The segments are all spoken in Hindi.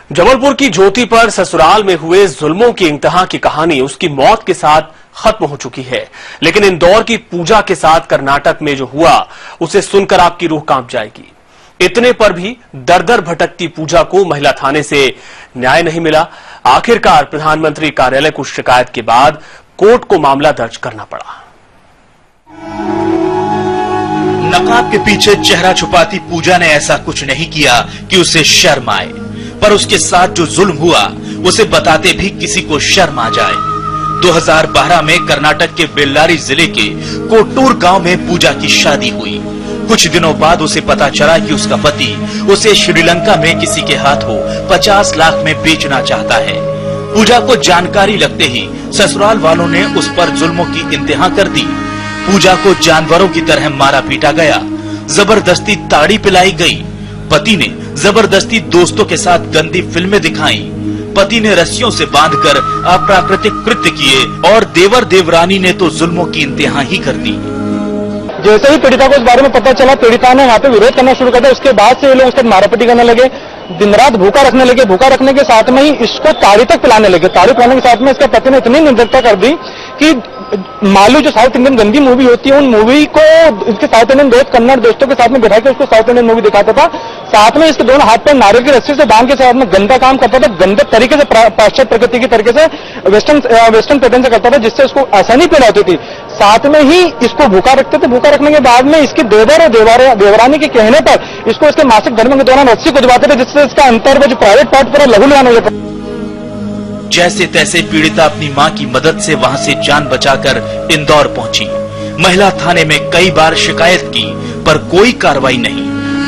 जबलपुर की ज्योति पर ससुराल में हुए जुल्मों की इंतहा की कहानी उसकी मौत के साथ खत्म हो चुकी है, लेकिन इंदौर की पूजा के साथ कर्नाटक में जो हुआ उसे सुनकर आपकी रूह कांप जाएगी। इतने पर भी दर दर भटकती पूजा को महिला थाने से न्याय नहीं मिला। आखिरकार प्रधानमंत्री कार्यालय को शिकायत के बाद कोर्ट को मामला दर्ज करना पड़ा। नकाब के पीछे चेहरा छुपाती पूजा ने ऐसा कुछ नहीं किया कि उसे शर्म आए, पर उसके साथ जो जुल्म हुआ उसे बताते भी किसी को शर्म आ जाए। 2012 में कर्नाटक के बेल्लारी जिले के कोट्टूर गांव में पूजा की शादी हुई। कुछ दिनों बाद उसे पता चला कि उसका पति उसे श्रीलंका में किसी के हाथों 50 लाख में बेचना चाहता है। पूजा को जानकारी लगते ही ससुराल वालों ने उस पर जुल्मों की इंतहा कर दी। पूजा को जानवरों की तरह मारा पीटा गया, जबरदस्ती ताड़ी पिलाई गई। पति ने जबरदस्ती दोस्तों के साथ गंदी फिल्में दिखाई। पति ने रस्सियों से बांधकर अप्राकृतिक कृत्य किए और देवर देवरानी ने तो जुल्मों की इंतहा ही कर दी। जैसे ही पीड़िता को इस बारे में पता चला, पीड़िता ने वहाँ पे विरोध करना शुरू कर दिया। उसके बाद से ये लोग उसके मारापीटी करने लगे, दिन रात भूखा रखने लगे। भूखा रखने के साथ में ही इसको ताड़ी तक पिलाने लगे। ताड़ी पिलाने के साथ में इसके पति ने इतनी निर्दयता कर दी कि मालू जो साउथ इंडियन गंदी मूवी होती है, उन मूवी को इसके साउथ इंडियन दोस्त कन्नड़ दोस्तों के साथ में बिठा के उसको साउथ इंडियन मूवी दिखाता था। साथ में इसके दोनों हाथ पर नारियल की रस्सी से बांध के साथ में गंदा काम करता था। गंदे तरीके से, पाश्चात्य प्रकृति की तरीके से, वेस्टर्न पैटर्न से करता था, जिससे उसको आसानी पीड़ा होती थी। साथ में ही इसको भूखा रखते थे। भूखा रखने के बाद में इसके देवर और देवरानी के कहने पर इसको इसके मासिक धर्म के दौरान रस्सी कुचवाते थे, जिससे इसका अंतर में जो प्राइवेट पार्ट पूरा लघु लगाने लगा। जैसे तैसे पीड़िता अपनी मां की मदद से वहां से जान बचाकर इंदौर पहुंची। महिला थाने में कई बार शिकायत की, पर कोई कार्रवाई नहीं।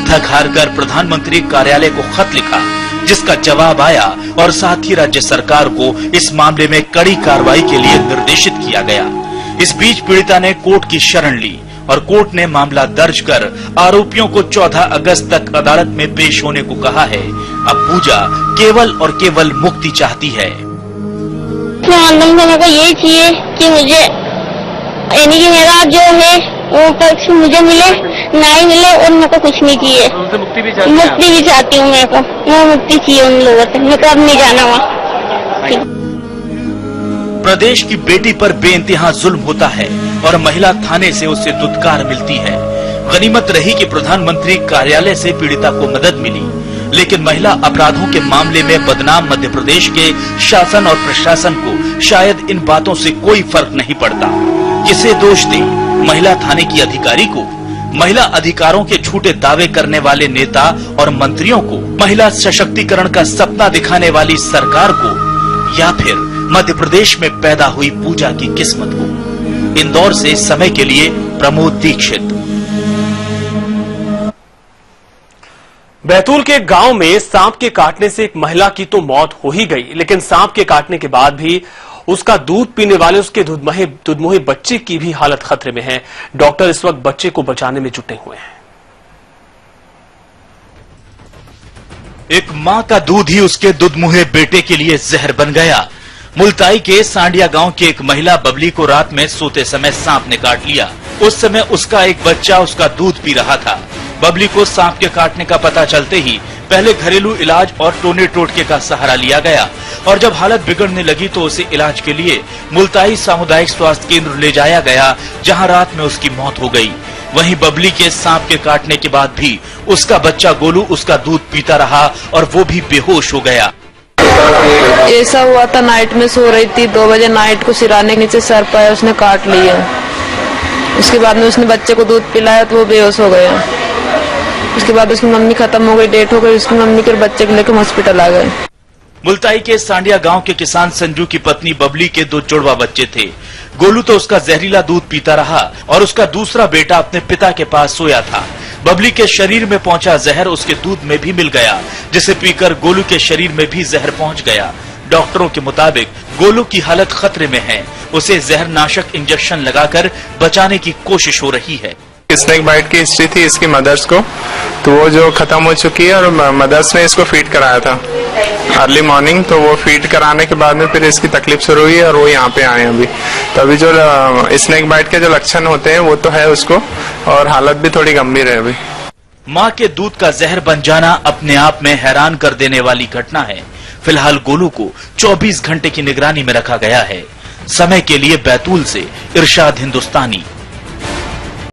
थक हार कर प्रधानमंत्री कार्यालय को खत लिखा, जिसका जवाब आया और साथ ही राज्य सरकार को इस मामले में कड़ी कार्रवाई के लिए निर्देशित किया गया। इस बीच पीड़िता ने कोर्ट की शरण ली और कोर्ट ने मामला दर्ज कर आरोपियों को 14 अगस्त तक अदालत में पेश होने को कहा है। अब पूजा केवल और केवल मुक्ति चाहती है। मेरे को ये चाहिए कि मुझे यानी कि मेरा जो है वो पक्ष मुझे मिले, न्याय मिले, और मेरे को कुछ नहीं चाहिए। मुक्ति भी चाहती हूँ। मेरे को वो मुक्ति चाहिए उन लोगों से। मेरे को अब नहीं जाना वहाँ। प्रदेश की बेटी पर बेइंतहा जुल्म होता है और महिला थाने से उसे दुत्कार मिलती है। गनीमत रही कि प्रधानमंत्री कार्यालय से पीड़िता को मदद मिली, लेकिन महिला अपराधों के मामले में बदनाम मध्य प्रदेश के शासन और प्रशासन को शायद इन बातों से कोई फर्क नहीं पड़ता। किसे दोष दें, महिला थाने की अधिकारी को, महिला अधिकारों के झूठे दावे करने वाले नेता और मंत्रियों को, महिला सशक्तिकरण का सपना दिखाने वाली सरकार को, या फिर मध्य प्रदेश में पैदा हुई पूजा की किस्मत को। इंदौर से समय के लिए प्रमोद दीक्षित। बैतूल के गांव में सांप के काटने से एक महिला की तो मौत हो ही गई, लेकिन सांप के काटने के बाद भी उसका दूध पीने वाले उसके दुधमुहे बच्चे की भी हालत खतरे में है। डॉक्टर इस वक्त बच्चे को बचाने में जुटे हुए हैं। एक मां का दूध ही उसके दुधमुहे बेटे के लिए जहर बन गया। मुल्ताई के सांडिया गांव की एक महिला बबली को रात में सोते समय सांप ने काट लिया। उस समय उसका एक बच्चा उसका दूध पी रहा था। बबली को सांप के काटने का पता चलते ही पहले घरेलू इलाज और टोने टोटके का सहारा लिया गया, और जब हालत बिगड़ने लगी तो उसे इलाज के लिए मुल्ताई सामुदायिक स्वास्थ्य केंद्र ले जाया गया, जहां रात में उसकी मौत हो गई। वहीं बबली के सांप के काटने के बाद भी उसका बच्चा गोलू उसका दूध पीता रहा और वो भी बेहोश हो गया। ऐसा हुआ था, नाइट में सो रही थी, 2 बजे नाइट को सिराने के नीचे सर पाया, उसने काट लिया। उसके बाद में उसने बच्चे को दूध पिलाया तो वो बेहोश हो गया। उसके बाद उसकी मम्मी खत्म हो गई, डेथ हो गई। उसकी मम्मी के बच्चे को लेकर हॉस्पिटल आ गए। मुल्ताई के सांडिया गांव के किसान संजू की पत्नी बबली के 2 जुड़वा बच्चे थे। गोलू तो उसका जहरीला दूध पीता रहा और उसका दूसरा बेटा अपने पिता के पास सोया था। बबली के शरीर में पहुंचा जहर उसके दूध में भी मिल गया, जिसे पीकर गोलू के शरीर में भी जहर पहुंच गया। डॉक्टरों के मुताबिक गोलू की हालत खतरे में है। उसे जहरनाशक इंजेक्शन लगाकर बचाने की कोशिश हो रही है। स्नेक बाइट की हिस्ट्री थी इसकी मदर्स को, तो वो जो खत्म हो चुकी है और मदर्स ने इसको फीड कराया था अर्ली मॉर्निंग। तो वो फीड कराने के बाद में फिर इसकी तकलीफ शुरू हुई और वो यहाँ पे आए अभी। तो अभी जो स्नेक बाइट के जो लक्षण होते हैं वो तो है उसको, और हालत भी थोड़ी गंभीर है अभी। मां के दूध का जहर बन जाना अपने आप में हैरान कर देने वाली घटना है। फिलहाल गोलू को 24 घंटे की निगरानी में रखा गया है। समय के लिए बैतूल से इरशाद हिंदुस्तानी।